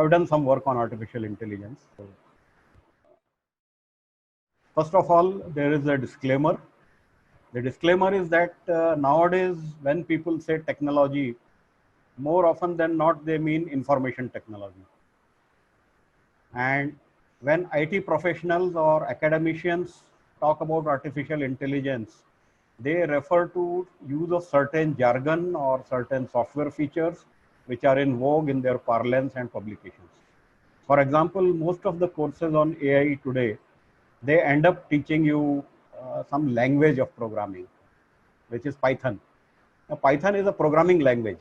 I've done some work on artificial intelligence. So, first of all, there is a disclaimer. The disclaimer is that nowadays, when people say technology, more often than not, they mean information technology. And when IT professionals or academicians talk about artificial intelligence, they refer to use of certain jargon or certain software features which are in vogue in their parlance and publications. For example, most of the courses on AI today, they end up teaching you some language of programming, which is Python. Now, Python is a programming language.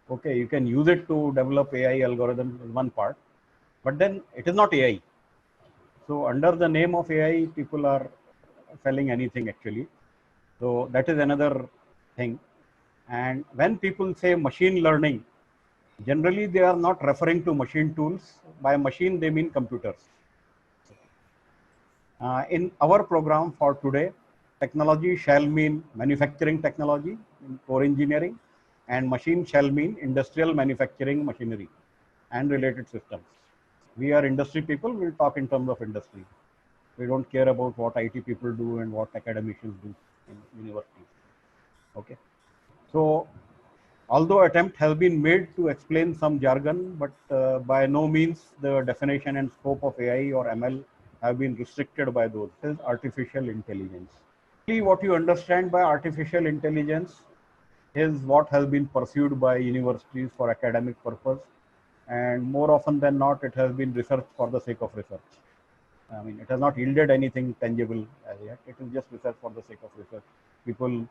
Okay, you can use it to develop AI algorithms is one part, but then it is not AI. So under the name of AI, people are selling anything actually. So that is another thing. And when people say machine learning, generally they are not referring to machine tools. By machine, they mean computers. In our program for today, technology shall mean manufacturing technology in core engineering, and machine shall mean industrial manufacturing machinery and related systems. We are industry people, we'll talk in terms of industry. We don't care about what IT people do and what academicians do in universities. Okay. So, although attempt has been made to explain some jargon, but by no means the definition and scope of AI or ML have been restricted by those. This is artificial intelligence. What you understand by artificial intelligence is what has been pursued by universities for academic purpose, and more often than not, it has been research for the sake of research. I mean, it has not yielded anything tangible as yet. It is just research for the sake of research. People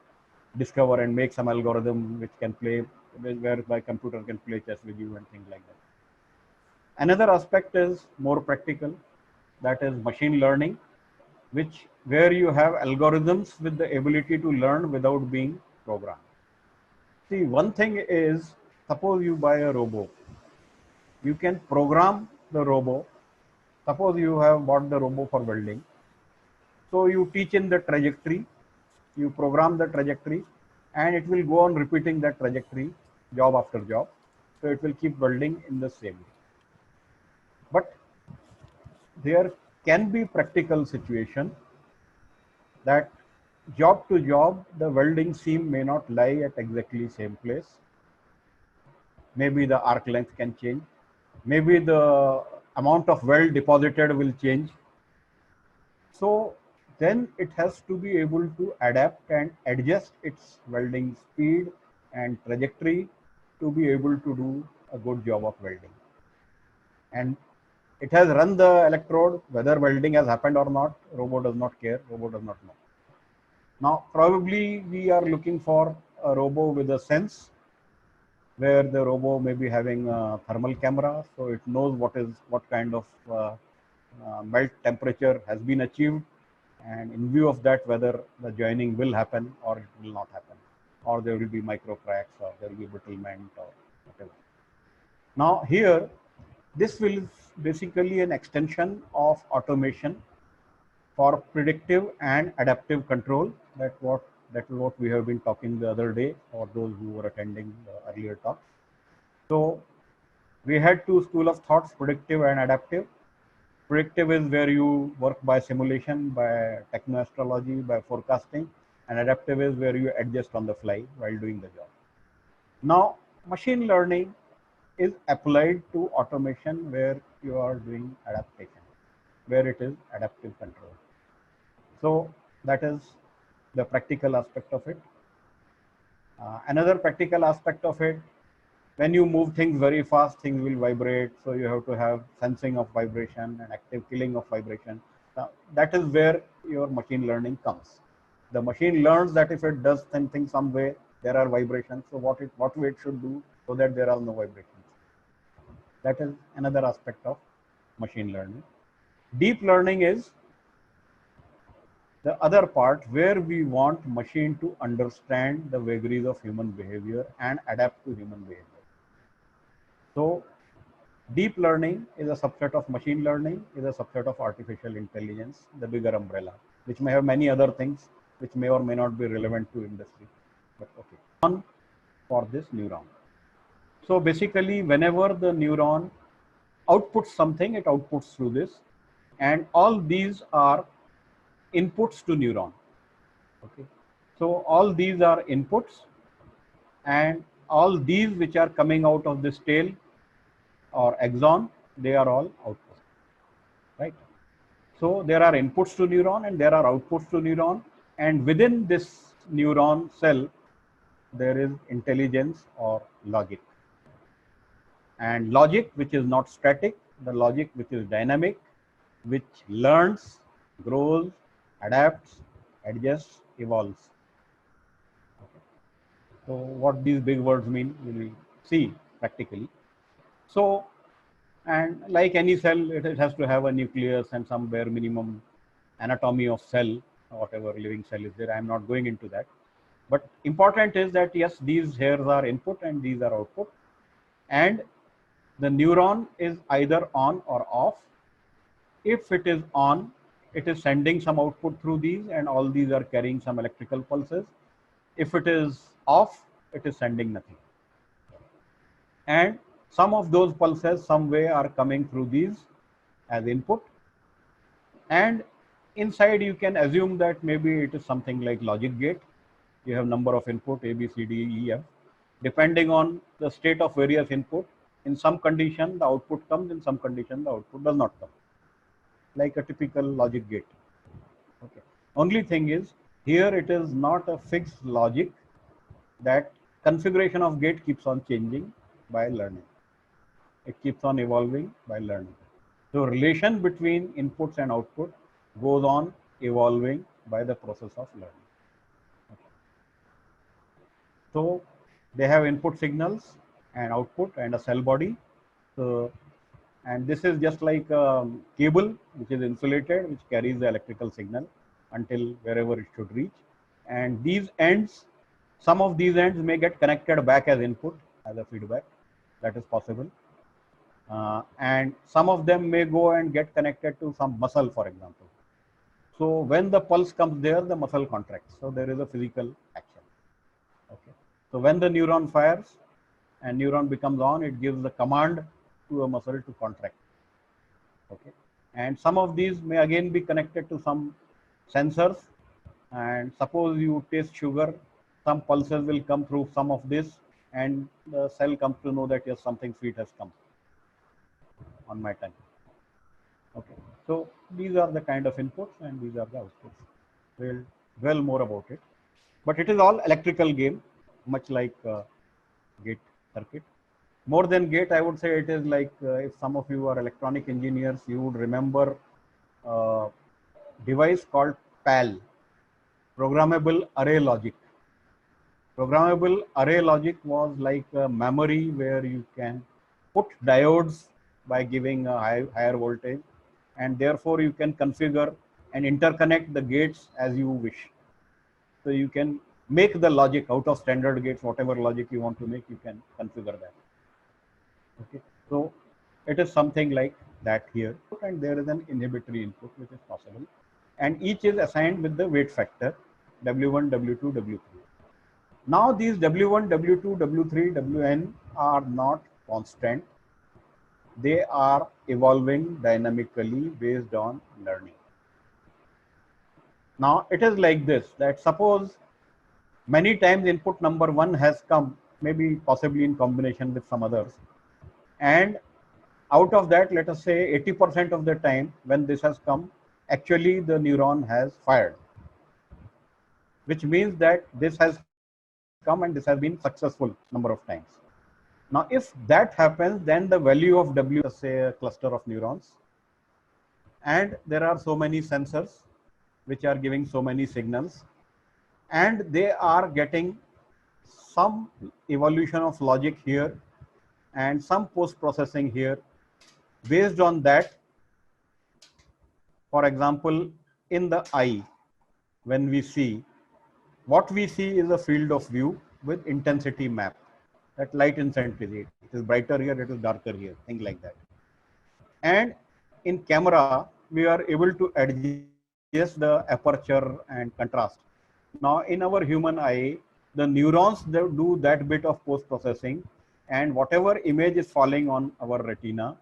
discover and make some algorithm which can play, whereby computer can play chess with you and things like that. Another aspect is more practical, that is machine learning, where you have algorithms with the ability to learn without being programmed. See, one thing is, suppose you buy a robot, you can program the robot. Suppose you have bought the robot for welding. So you teach in the trajectory, you program the trajectory, and it will go on repeating that trajectory job after job. So it will keep welding in the same way. But there can be practical situation that job to job, the welding seam may not lie at exactly same place. Maybe the arc length can change. Maybe the amount of weld deposited will change. So then it has to be able to adapt and adjust its welding speed and trajectory to be able to do a good job of welding. And it has run the electrode, whether welding has happened or not, robot does not care, robot does not know. Now, probably we are looking for a robot with a sense, where the robot may be having a thermal camera, so it knows what kind of melt temperature has been achieved, and in view of that, whether the joining will happen or it will not happen, or there will be micro cracks, or there will be brittlement, or whatever. Now here, this will basically an extension of automation for predictive and adaptive control. That is what we have been talking the other day, or those who were attending the earlier talk. So we had two schools of thoughts, predictive and adaptive. Predictive is where you work by simulation, by techno-astrology, by forecasting, and adaptive is where you adjust on the fly while doing the job. Now, machine learning is applied to automation where you are doing adaptation, where it is adaptive control. So that is the practical aspect of it. Another practical aspect of it, when you move things very fast, things will vibrate. So you have to have sensing of vibration and active killing of vibration. That is where your machine learning comes. The machine learns that if it does something some way, there are vibrations. So what way it should do so that there are no vibrations. That is another aspect of machine learning. Deep learning is the other part where we want machine to understand the vagaries of human behavior and adapt to human behavior. So deep learning is a subset of machine learning, is a subset of artificial intelligence, the bigger umbrella, which may have many other things which may or may not be relevant to industry. But okay, for this neuron. So basically, whenever the neuron outputs something, it outputs through this, and all these are inputs to neuron. Okay, so all these are inputs, and all these which are coming out of this tail or axon, they are all outputs, right? So there are inputs to neuron and there are outputs to neuron, and within this neuron cell, there is intelligence or logic. And logic which is not static, the logic which is dynamic, which learns, grows, adapts, adjusts, evolves. Okay. So what these big words mean, we will see practically. So, and like any cell, it has to have a nucleus and some bare minimum anatomy of cell, whatever living cell is there. I am not going into that. But important is that yes, these hairs are input and these are output. And the neuron is either on or off. If it is on, it is sending some output through these, and all these are carrying some electrical pulses. If it is off, it is sending nothing. And some of those pulses some way are coming through these as input. And inside you can assume that maybe it is something like logic gate. You have number of input A, B, C, D, E, F. Depending on the state of various input, in some condition the output comes, in some condition the output does not come. Like a typical logic gate. Okay. Only thing is, here it is not a fixed logic, that configuration of gate keeps on changing by learning. It keeps on evolving by learning. So relation between inputs and output goes on evolving by the process of learning. Okay. So they have input signals and output and a cell body. So, and this is just like a cable which is insulated, which carries the electrical signal until wherever it should reach. And these ends, some of these ends may get connected back as input, as a feedback. That is possible. And some of them may go and get connected to some muscle, for example. So when the pulse comes there, the muscle contracts. So there is a physical action. Okay. So when the neuron fires and neuron becomes on, it gives the command to a muscle to contract. Okay. And some of these may again be connected to some sensors. And suppose you taste sugar, some pulses will come through some of this, and the cell comes to know that yes, something sweet has come on my tongue. Okay. So these are the kind of inputs and these are the outputs. We'll dwell more about it. But it is all electrical game, much like gate circuit. More than gate, I would say it is like if some of you are electronic engineers, you would remember a device called PAL, Programmable Array Logic. Programmable array logic was like a memory where you can put diodes by giving a higher voltage, and therefore you can configure and interconnect the gates as you wish. So you can make the logic out of standard gates, whatever logic you want to make, you can configure that. Okay. So it is something like that here, and there is an inhibitory input which is possible, and each is assigned with the weight factor W1, W2, W3. Now these W1, W2, W3, Wn are not constant. They are evolving dynamically based on learning. Now it is like this, that suppose many times input number 1 has come, maybe possibly in combination with some others. And out of that, let us say 80% of the time when this has come, actually the neuron has fired, which means that this has come and this has been successful number of times. Now, if that happens, then the value of W, say a cluster of neurons, and there are so many sensors which are giving so many signals, and they are getting some evolution of logic here and some post-processing here. Based on that, for example, in the eye, when we see, what we see is a field of view with intensity map, that light intensity. It is brighter here, it is darker here, things like that. And in camera, we are able to adjust the aperture and contrast. Now, in our human eye, the neurons do that bit of post-processing, and whatever image is falling on our retina,